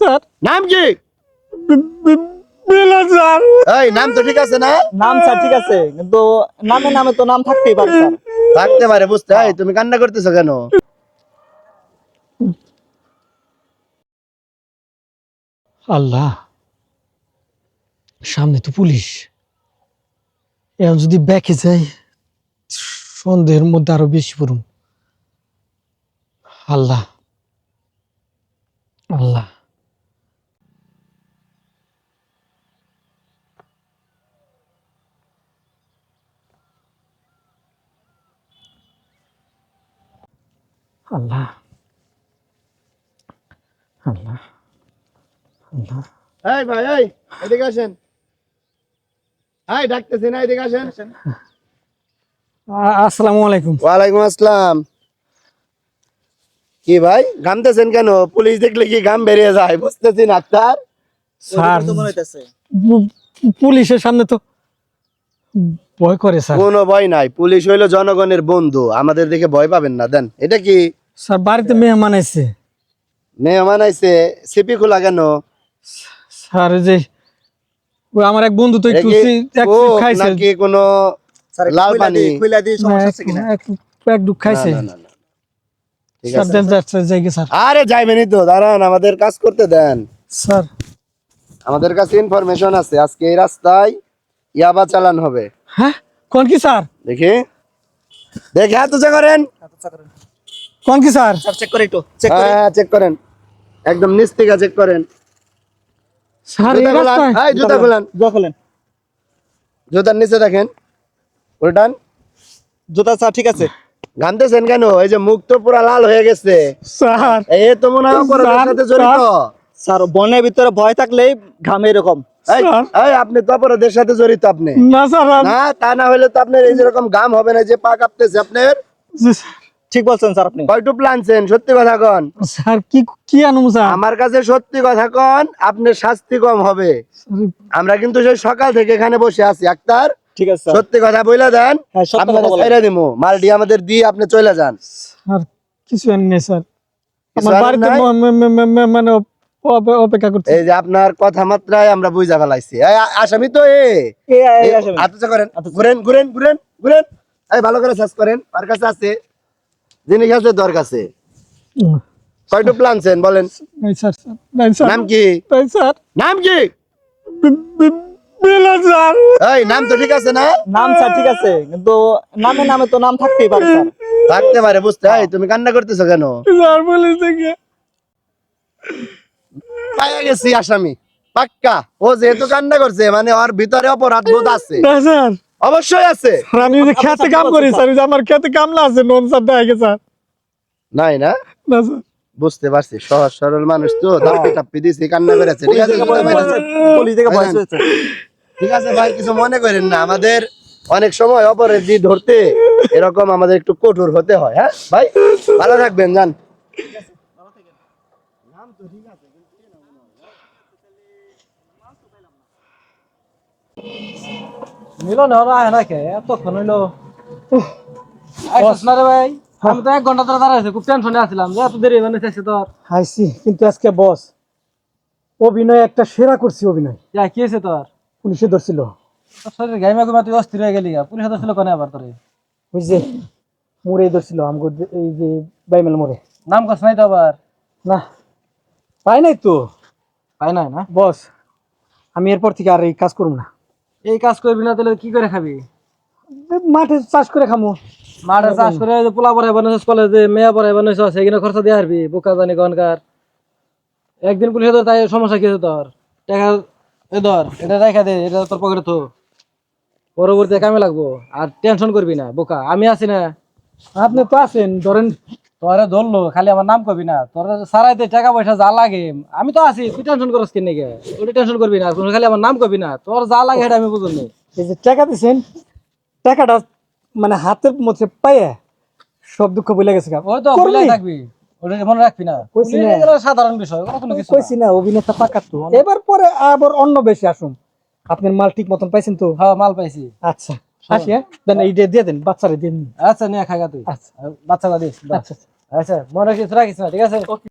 Sir. নাম কি? মিলন sir. এই নাম তো ঠিক আছে না? নাম স্যার ঠিক আছে, কিন্তু নামে নামে তো নাম থাকতেই পারে স্যার। থাকতে পারে বুঝতে। এই তুমি কান্না করতেছো কেন? আল্লাহ, সামনে তো পুলিশ। এখন যদি ব্যাকে যাই, সন্দেহের মধ্যে আরো বেশি পড়ুন। আল্লাহ আল্লাহ। আল্লাহ আল্লাহ আল্লাহ। এই ভাই, এই এদিকে আসেন। এই ডাকতেছি না, এদিকে আসেন। আসসালামু আলাইকুম। ওয়ালাইকুম আসসালাম। কি ভাই ঘামতেছেন কেন? পুলিশ দেখলে কি ঘাম বেরিয়ে যায়? বুঝতেছি না ডাক্তার। স্যার, ওরকম তো মনে হইতেছে। পুলিশের সামনে তো ভয় করে স্যার। কোনো ভয় নাই, পুলিশ হইলো জনগণের বন্ধু, আমাদের দেখে ভয় পাবেন না। দেন এটা কি? স্যার, বাড়িতে মেহমান আছে। মেহমান আইছে, সিপি খোলা কেন? স্যার, ওই যে ওই আমার এক বন্ধু তো এটা একটু কি এক কোক খাইছে। নাকি কোনো স্যার লাল পানি? খুইলা দি সমস্যা আছে কিনা? এক ডুব খাইছে। না, না, না, না। ঠিক স্যার আছে। দেন যাই স্যার। আরে যাইবেনই তো, দাঁড়ান আমাদের কাজ করতে দেন। স্যার। আমাদের কাছে ইনফরমেশন আছে, আজকে এই রাস্তায় ইয়াবা চালান হবে। হ্যাঁ, কোন কি স্যার? দেখি দেখে হাত উঁচা করেন। কোন কি স্যার? স্যার চেক করে একটু চেক করে। হ্যাঁ চেক করেন, একদম নিচ থেকে চেক করেন। স্যার, এই জুতা খোলান, রাস্তায় এই জুতা খোলান, জুতা খোলেন। জুতার নিচে দেখেন, উল্টান। জুতা স্যার ঠিক আছে। ঘামতেছেন কেন? এই যে মুখ তো পুরা লাল হয়ে গেছে। স্যার। এই তো মনে হয় অপরাধের স্যার, সাথে জড়িত। স্যার বনের ভিতরে ভয় থাকলেই ঘামে এরকম। এই, স্যার। এই আপনি তো অপরাধের সাথে জড়িত। আপনি না স্যার, না, তা না হলে তো আপনার এই যেরকম ঘাম হবে না, যে পা কাঁপতেছে আপনার। ঠিক বলছেন স্যার আপনি। কয়টুক প্লানছেন? সত্যি কথা কন। স্যার, কি আনুম স্যার? আমার কাছে সত্যি কথা কন, আপনার শাস্তি কম হবে। আমরা কিন্তু সেই সকাল থেকে এখানে বসে আছি। আক্তার, ঠিক আছে স্যার। সত্যি কথা বইলা দেন, হ্যাঁ, সত্য আপনারা কথা বলেন। ছেড়ে দিমু। মালটি আমাদের দিয়ে আপনি চলে যান। স্যার, কিছু আনি নাই স্যার। কিছু আমার আনেন বাড়িতে নাই? মানে অপেক্ষা করছে। এই যে আপনার কথামাত্রায় আমরা বুঝা ফেলাইছি। এই আসামি তো হাত উঁচা করেন, ঘুরেন ঘুরেন ঘুরেন ঘুরেন। এই ভালো করে সার্চ করেন, আর কাছে আছে জিনিস আছে, দর কাছে। কয়টুক প্লানছেন বলেন? নাই স্যার, নাই স্যার। নাম কি? নাই স্যার। নাম কি? মিলন স্যার। এই নাম তো ঠিক আছে না? নাম স্যার ঠিক আছে, কিন্তু নামে নামে তো নাম থাকতেই পারে স্যার। থাকতে পারে বুঝতে। এই তুমি কান্না করতেছো কেন? স্যার, পুলিশ থেকে। পাইয়া গেছি আসামি পাক্কা। ও যেহেতু কান্না করছে, মানে ওর ভিতরে অপরাধ বোধ আছে। না স্যার, অবশ্যই আছে। আমি যে খেতে কাম করি স্যার, ওই যে আমার খেতে কামলা আছে, নন স্যার দেখে স্যার। নাই না, না স্যার। বুঝতে পারছি, সহজ সরল মানুষ তো, ধাপ্পি টাপ্পি দিছি, কান্না করেছে। ঠিক আছে, পুলিশ থেকে ভয় পেয়েছে। ঠিক আছে ভাই, কিছু মনে করেন না। আমাদের অনেক সময় অপরাধী ধরতে এরকম আমাদের একটু কঠোর হতে হয়। হ্যাঁ ভাই, ভালো থাকবেন, যান। মিলন ওরা আয় না কে এতক্ষণ হইলো। আইসস না রে ভাই? আমি তো 1 ঘন্টা ধরে দাঁড়ায় আছি, খুব টেনশনে আছিলাম যে এত দেরি মানে শেষে তোর। হাইছি, কিন্তু আজকে বস অভিনয় একটা সেরা করছি। অভিনয় যা কি হয়েছে তোর? পুলিশে ধরছিল। তোর শরীর গাইমা গুমা তুই অস্থির হয়ে গেলি গা। পুলিশ ধরছিল কোনে আবার তোরে? ওই যে মোড়ে ধরছিল, আমগো এই যে বাইমেল মোড়ে। নাম কস নাই তো আবার? না, পাই নাই তো পাই নাই না? বস। আমি এরপর থেকে আর এই কাজ করব না। এই কাজ করবি না তাহলে কি করে খাবি? মাঠে চাষ করে খামো। মাঠে চাষ করে যে পোলা পড়াই বানাইছিস, কলেজে মেয়া পড়াই বানাইছিস, সেখানে খরচা দিয়ে হারবি। বোকা জানি কনকার। একদিন পুলিশে ধর, তাই সমস্যা কি হয়েছে তোর? টাকা এ ধর, এটা রেখা দে, এটা তোর পকেটে থো। পরবর্তীতে কামে লাগবো। আর টেনশন করবি না বোকা, আমি আছি না। আপনি তো আছেন, ধরেন। তোরে ধরলো, খালি আমার নাম কবি না। তোর সারাইতে টাকা পয়সা যা লাগে আমি তো আছি। তুই টেনশন করস কেন নাকি? ওটা টেনশন করবি না, খালি আমার নাম কবি না। তোর যা লাগে এটা আমি বুঝুন নি। এই যে টাকা দিছেন, টাকাটা মানে হাতের মধ্যে পাইয়া সব দুঃখ ভুলে গেছে। ওই তো ভুলাই থাকবি, ওটা মনে রাখবি না। কইছি না। এগুলো সাধারণ বিষয়, ওগুলো কোনো কিছু না। কইছি না, অভিনেতা পাকা তো। এবার পরে আবার অন্য বেশি আসুন। আপনার মাল ঠিক মতন পাইছেন তো? হ্যাঁ, মাল পাইছি। আচ্ছা, আসি। হ্যাঁ, দেন এই দিয়ে দেন, বাচ্চারে দিন। আচ্ছা নিয়ে খাগা তুই। আচ্ছা বাচ্চা দিস। আচ্ছা। আচ্ছা মনে রাখিস, রাখিস না, ঠিক আছে?